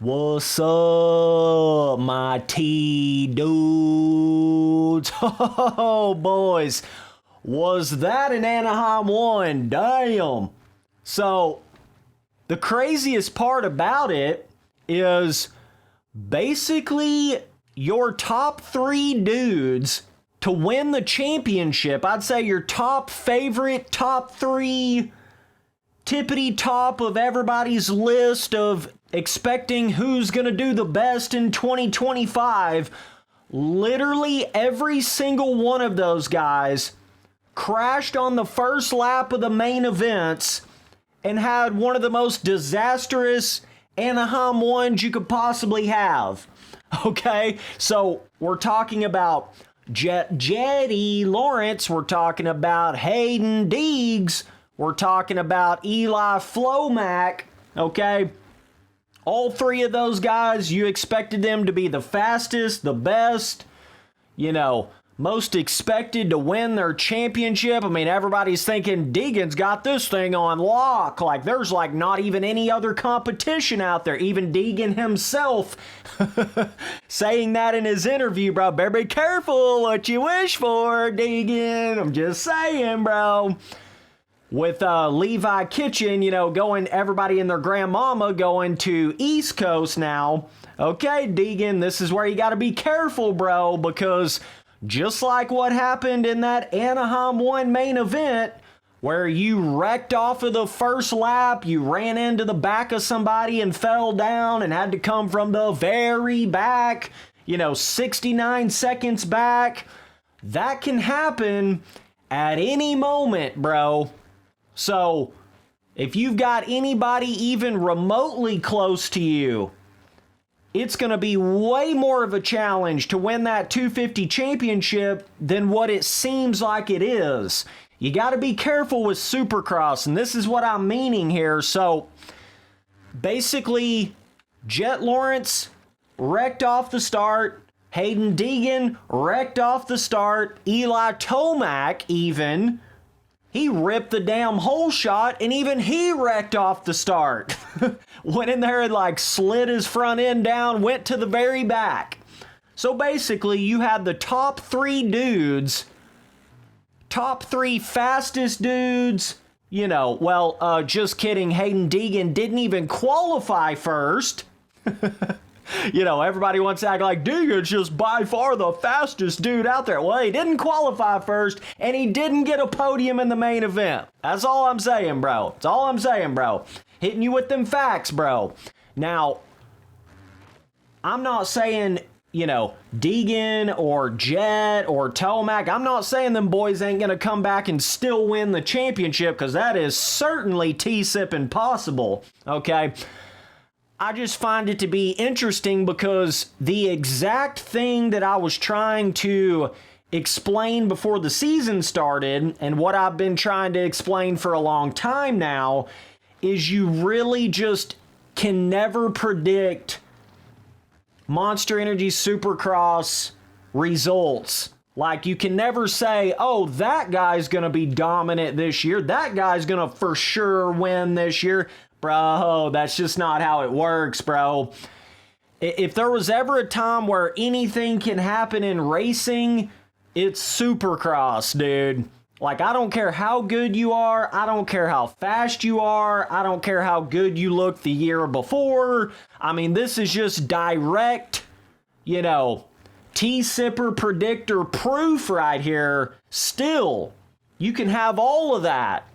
What's up, my T dudes? Oh, boys, was that an Anaheim one? Damn. So, the craziest part about it is basically your top three dudes to win the championship. I'd say your top favorite, top three, tippity top of everybody's list of expecting who's going to do the best in 2025. Literally every single one of those guys crashed on the first lap of the main events and had one of the most disastrous Anaheim ones you could possibly have. Okay, so we're talking about Jetty Lawrence, we're talking about Haiden Deegs, we're talking about Eli Tomac, okay? All three of those guys, you expected them to be the fastest, the best, most expected to win their championship. I mean, everybody's thinking Degan's got this thing on lock. Like, there's not even any other competition out there. Even Degan himself saying that in his interview, bro. Better be careful what you wish for, Degan. I'm just saying, bro. With Levi Kitchen, going, everybody and their grandmama going to East Coast now. Okay, Degan, this is where you got to be careful, bro, because just like what happened in that Anaheim 1 main event, where you wrecked off of the first lap, you ran into the back of somebody and fell down and had to come from the very back, 69 seconds back. That can happen at any moment, bro. So, if you've got anybody even remotely close to you, it's going to be way more of a challenge to win that 250 championship than what it seems like it is. You got to be careful with Supercross, and this is what I'm meaning here. So, basically, Jett Lawrence wrecked off the start. Haiden Deegan wrecked off the start. Eli Tomac even, he ripped the damn hole shot, and even he wrecked off the start. Went in there and slid his front end down, went to the very back. So basically, you had the top three dudes, top three fastest dudes, just kidding. Haiden Deegan didn't even qualify first. Everybody wants to act like Degan's just by far the fastest dude out there. Well, he didn't qualify first, and he didn't get a podium in the main event. That's all I'm saying, bro. That's all I'm saying, bro. Hitting you with them facts, bro. Now, I'm not saying, Degan or Jett or Tomac, I'm not saying them boys ain't going to come back and still win the championship, because that is certainly T-sip impossible, okay? I just find it to be interesting because the exact thing that I was trying to explain before the season started, and what I've been trying to explain for a long time now, is you really just can never predict Monster Energy Supercross results. Like, you can never say, oh, that guy's going to be dominant this year. That guy's going to for sure win this year. Bro, that's just not how it works, bro. If there was ever a time where anything can happen in racing, it's Supercross, dude. Like, I don't care how good you are. I don't care how fast you are. I don't care how good you looked the year before. I mean, this is just direct, T-sipper predictor proof right here. Still, you can have all of that.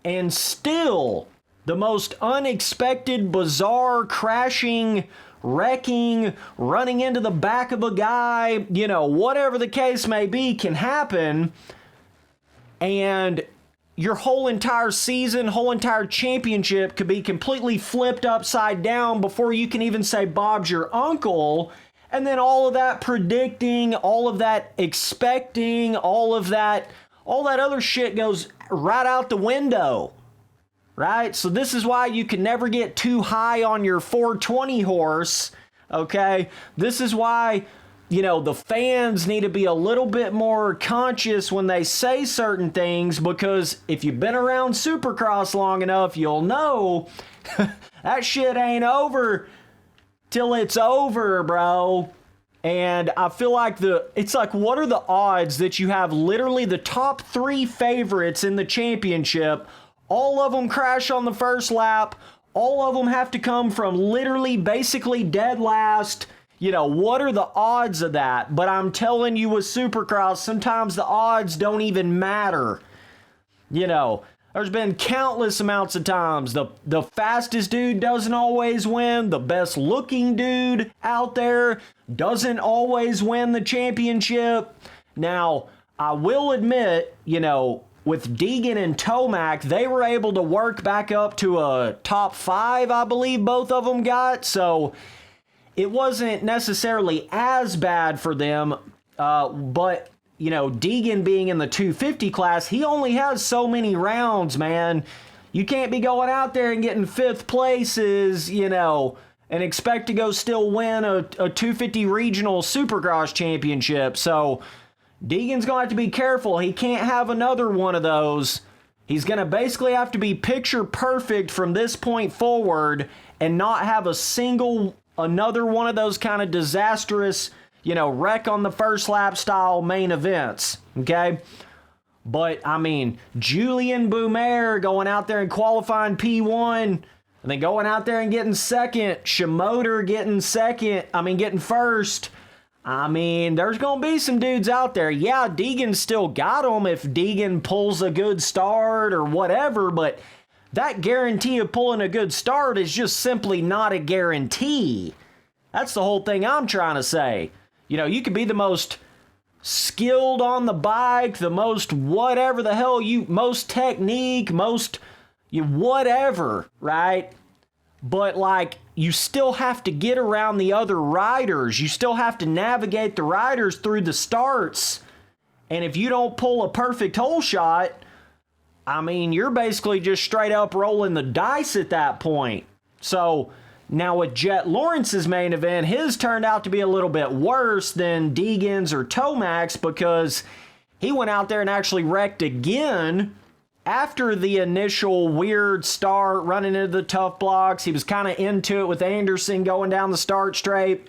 And still, the most unexpected, bizarre, crashing, wrecking, running into the back of a guy, whatever the case may be, can happen. And your whole entire season, whole entire championship could be completely flipped upside down before you can even say Bob's your uncle. And then all of that predicting, all of that expecting, all that other shit goes right out the window. Right? So this is why you can never get too high on your 420 horse, okay? This is why, the fans need to be a little bit more conscious when they say certain things, because if you've been around Supercross long enough, you'll know that shit ain't over till it's over, bro. And I feel like it's like, what are the odds that you have literally the top 3 favorites in the championship, all of them crash on the first lap, all of them have to come from literally basically dead last. What are the odds of that? But I'm telling you, with Supercross, sometimes the odds don't even matter. There's been countless amounts of times the fastest dude doesn't always win. The best looking dude out there doesn't always win the championship. Now, I will admit, with Degan and Tomac, they were able to work back up to a top 5, I believe both of them got. So it wasn't necessarily as bad for them, but Degan being in the 250 class, he only has so many rounds, man. You can't be going out there and getting 5th places, and expect to go still win a 250 regional Supercross championship. So Degan's going to have to be careful. He can't have another one of those. He's going to basically have to be picture perfect from this point forward and not have another one of those kind of disastrous wreck on the first lap style main events, okay? But, Julian Boumer going out there and qualifying P1, and then going out there and getting second. Shimoda getting first. There's going to be some dudes out there. Yeah, Degan still got them if Degan pulls a good start or whatever, but that guarantee of pulling a good start is just simply not a guarantee. That's the whole thing I'm trying to say. You could be the most skilled on the bike, the most whatever the hell most technique, most whatever, right? But you still have to get around the other riders. You still have to navigate the riders through the starts. And if you don't pull a perfect hole shot, you're basically just straight up rolling the dice at that point. So now with Jett Lawrence's main event, his turned out to be a little bit worse than Degan's or Tomac's, because he went out there and actually wrecked again after the initial weird start, running into the tough blocks. He was kind of into it with Anderson going down the start straight.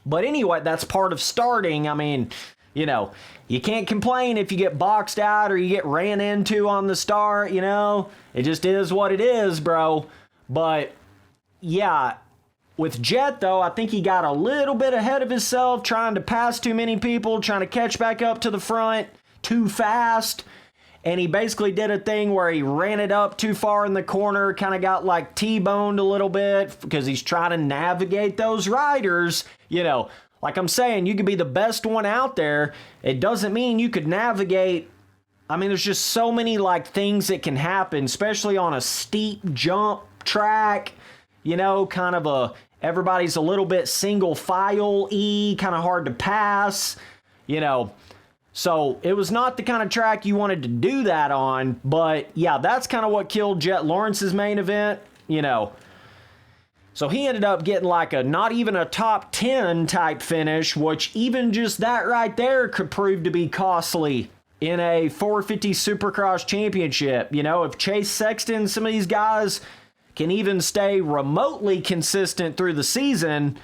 But anyway, that's part of starting. You can't complain if you get boxed out or you get ran into on the start, It just is what it is, bro. But yeah, with Jett, though, I think he got a little bit ahead of himself, trying to pass too many people, trying to catch back up to the front too fast. And he basically did a thing where he ran it up too far in the corner, kind of got T-boned a little bit because he's trying to navigate those riders. Like I'm saying, you could be the best one out there. It doesn't mean you could navigate. There's just so many things that can happen, especially on a steep jump track. Everybody's a little bit single file-y, kind of hard to pass, So it was not the kind of track you wanted to do that on, but yeah, that's kind of what killed Jett Lawrence's main event, So he ended up getting not even a top 10 type finish, which even just that right there could prove to be costly in a 450 Supercross championship. If Chase Sexton, some of these guys can even stay remotely consistent through the season,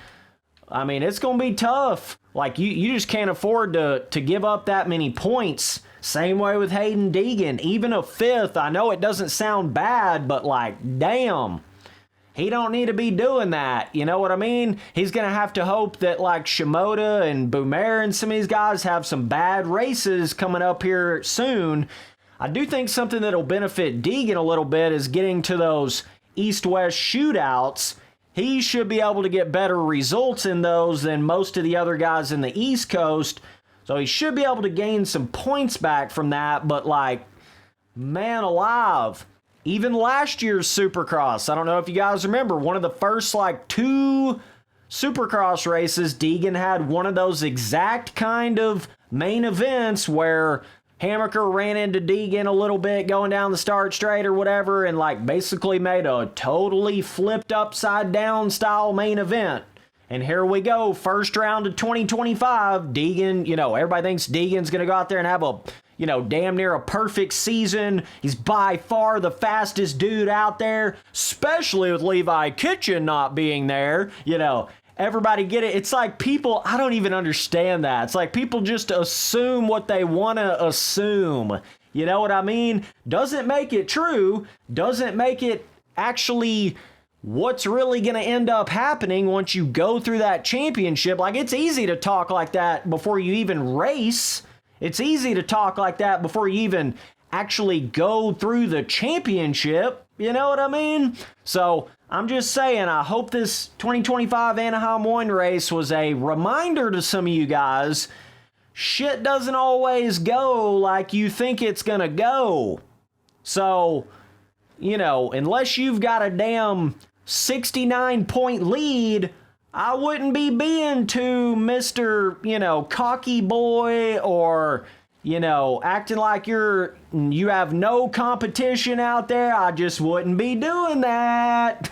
it's going to be tough. You just can't afford to give up that many points. Same way with Haiden Degan. Even a 5th, I know it doesn't sound bad, but damn, he don't need to be doing that. You know what I mean? He's going to have to hope that Shimoda and Boumer and some of these guys have some bad races coming up here soon. I do think something that'll benefit Degan a little bit is getting to those East-West shootouts. He should be able to get better results in those than most of the other guys in the East Coast. So he should be able to gain some points back from that. But man alive, even last year's Supercross, I don't know if you guys remember, one of the first 2 Supercross races, Degan had one of those exact kind of main events where Hammaker ran into Degan a little bit going down the start straight or whatever, and basically made a totally flipped upside down style main event. And here we go, first round of 2025. Degan, everybody thinks Degan's going to go out there and have a, damn near a perfect season. He's by far the fastest dude out there, especially with Levi Kitchen not being there. Everybody get it. It's like people, I don't even understand that. It's like people just assume what they want to assume. You know what I mean? Doesn't make it true. Doesn't make it actually what's really going to end up happening once you go through that championship. Like, it's easy to talk like that before you even race. It's easy to talk like that before you even actually go through the championship. You know what I mean? So I'm just saying, I hope this 2025 Anaheim 1 race was a reminder to some of you guys. Shit doesn't always go like you think it's going to go. So, unless you've got a damn 69-point lead, I wouldn't be being too Mr., cocky boy or, acting like you have no competition out there. I just wouldn't be doing that.